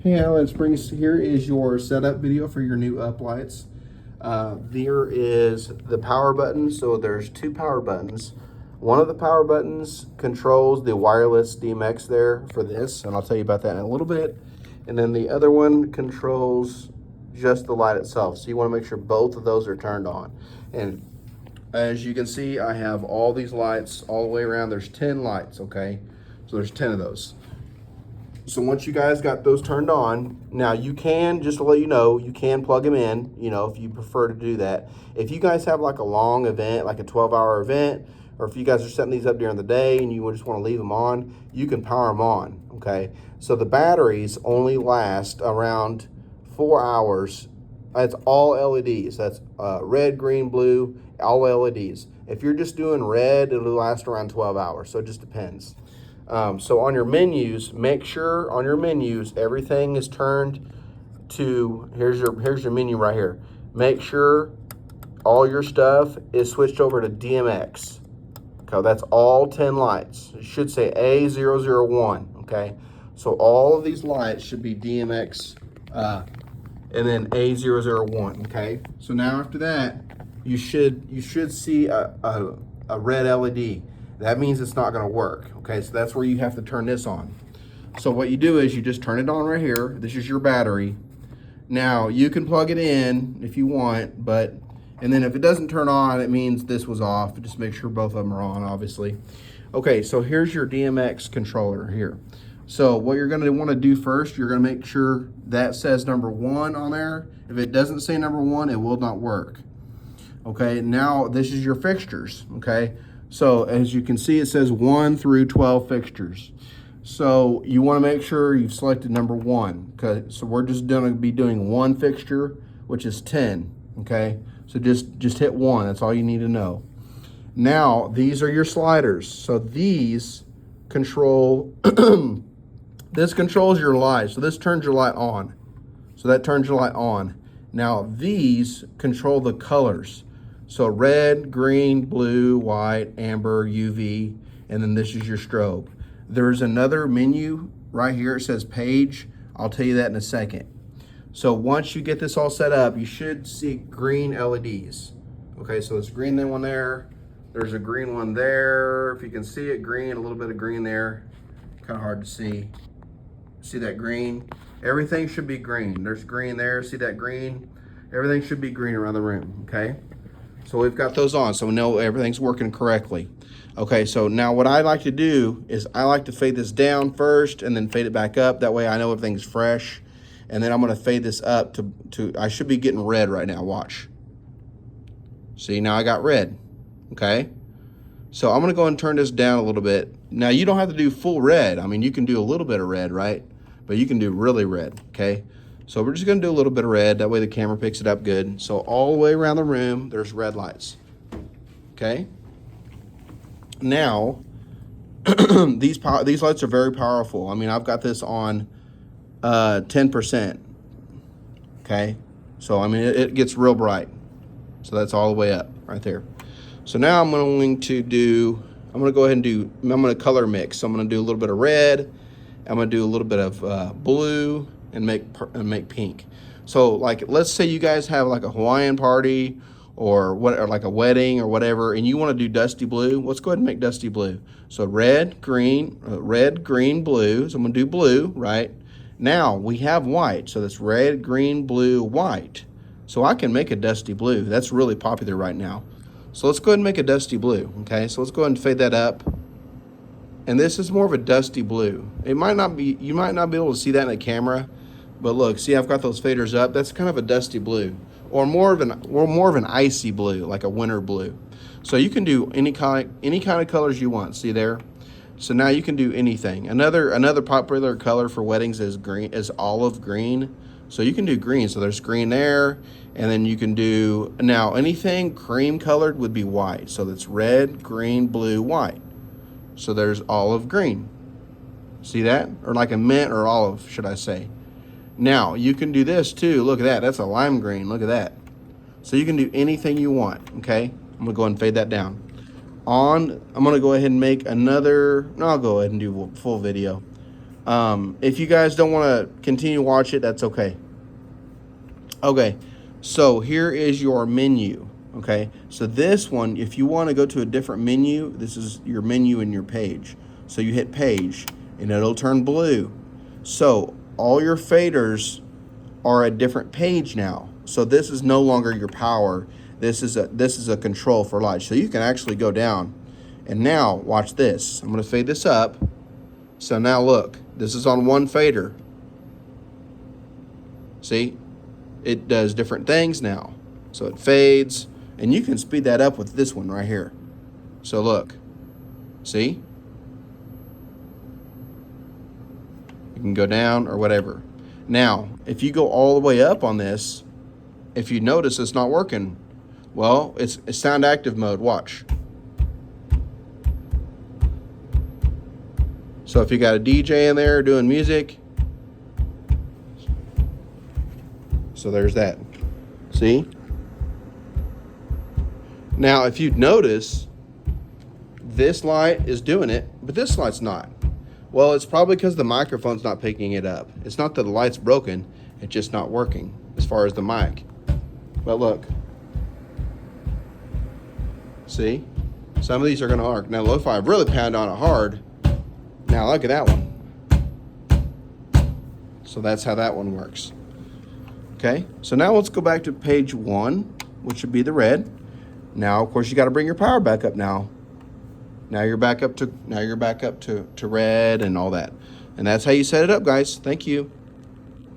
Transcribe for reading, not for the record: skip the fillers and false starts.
Hey Highland Springs, here is your setup video for your new uplights. There is the power button, so there's two power buttons. One of the power buttons controls the wireless DMX there for this, and I'll tell you about that in a little bit. And then the other one controls just the light itself, so you want to make sure both of those are turned on. And as you can see, I have all these lights all the way around. There's 10 lights, okay? So there's 10 of those. So once you guys got those turned on, now you can, just to let you know, you can plug them in, you know, if you prefer to do that. If you guys have like a long event, like a 12-hour event, or if you guys are setting these up during the day and you just want to leave them on, you can power them on, okay? So the batteries only last around 4 hours. That's all LEDs. That's red, green, blue, all LEDs. If you're just doing red, it'll last around 12 hours, so it just depends. So on your menus, make sure on your menus everything is turned to, here's your menu right here. Make sure all your stuff is switched over to DMX. Okay, that's all 10 lights. It should say A001, okay? So all of these lights should be DMX and then A001, okay? So now after that, you should see a red LED. That means it's not gonna work, okay? So that's where you have to turn this on. So what you do is you just turn it on right here. This is your battery. Now you can plug it in if you want, and then if it doesn't turn on, it means this was off. Just make sure both of them are on, obviously. Okay, so here's your DMX controller here. So what you're gonna wanna do first, you're gonna make sure that says number 1 on there. If it doesn't say number 1, it will not work. Okay, now this is your fixtures, okay? So as you can see, it says 1 through 12 fixtures. So you want to make sure you've selected number 1. Okay, so we're just going to be doing 1 fixture, which is 10. Okay, so just hit 1. That's all you need to know. Now these are your sliders. So these control. This controls your light. So this turns your light on. So that turns your light on. Now these control the colors. So red, green, blue, white, amber, UV, and then this is your strobe. There's another menu right here. It says page. I'll tell you that in a second. So once you get this all set up, you should see green LEDs. Okay, so it's green one there. There's a green one there. If you can see it, green, a little bit of green there. Kind of hard to see. See that green? Everything should be green. There's green there. See that green? Everything should be green around the room, okay? So we've got those on, so we know everything's working correctly. Okay, so now what I like to do is I like to fade this down first and then fade it back up. That way I know everything's fresh. And then I'm gonna fade this up to I should be getting red right now, watch. See, now I got red, okay? So I'm gonna go and turn this down a little bit. Now you don't have to do full red. I mean, you can do a little bit of red, right? But you can do really red, okay? So we're just gonna do a little bit of red, that way the camera picks it up good. So all the way around the room, there's red lights, okay? Now, these lights are very powerful. I mean, I've got this on 10%, okay? So, I mean, it gets real bright. So that's all the way up right there. So now I'm going to go ahead and I'm gonna color mix. So I'm gonna do a little bit of red, I'm gonna do a little bit of blue, and make pink. So like, let's say you guys have like a Hawaiian party or like a wedding or whatever, and you want to do dusty blue. Let's go ahead and make dusty blue. So red, green, blue. So I'm gonna do blue, right? Now we have white, so that's red, green, blue, white. So I can make a dusty blue. That's really popular right now. So let's go ahead and make a dusty blue, okay? So let's go ahead and fade that up. And this is more of a dusty blue. You might not be able to see that in the camera, but look, see, I've got those faders up. That's kind of a dusty blue, or more of an icy blue, like a winter blue. So you can do any kind of colors you want. See there? So now you can do anything. Another popular color for weddings is olive green. So you can do green. So there's green there, and then you can do now anything cream colored would be white. So that's red, green, blue, white. So there's olive green. See that? Or like a mint or olive, should I say. Now, you can do this too. Look at that. That's a lime green. Look at that. So you can do anything you want, okay? I'm going to go ahead and fade that down. I'm going to go ahead and make another. No, I'll go ahead and do a full video. If you guys don't want to continue to watch it, that's okay. Okay, so here is your menu. Okay, so this one, if you want to go to a different menu, this is your menu in your page. So you hit page and it'll turn blue. So all your faders are a different page now. So this is no longer your power. This is a control for light. So you can actually go down. And now watch this. I'm going to fade this up. So now look, this is on one fader. See? It does different things now. So it fades, and you can speed that up with this one right here. So look, see? You can go down or whatever. Now, if you go all the way up on this, if you notice it's not working, well, it's sound active mode, watch. So if you got a DJ in there doing music, so there's that. See? Now, if you'd notice, this light is doing it, but this light's not. Well, it's probably because the microphone's not picking it up. It's not that the light's broken, it's just not working as far as the mic. But look. See? Some of these are gonna arc. Now, look, if I really pound on it hard, now look at that one. So that's how that one works. Okay, so now let's go back to page 1, which should be the red. Now, of course, you got to bring your power back up now. Now you're back up to red and all that. And that's how you set it up, guys. Thank you.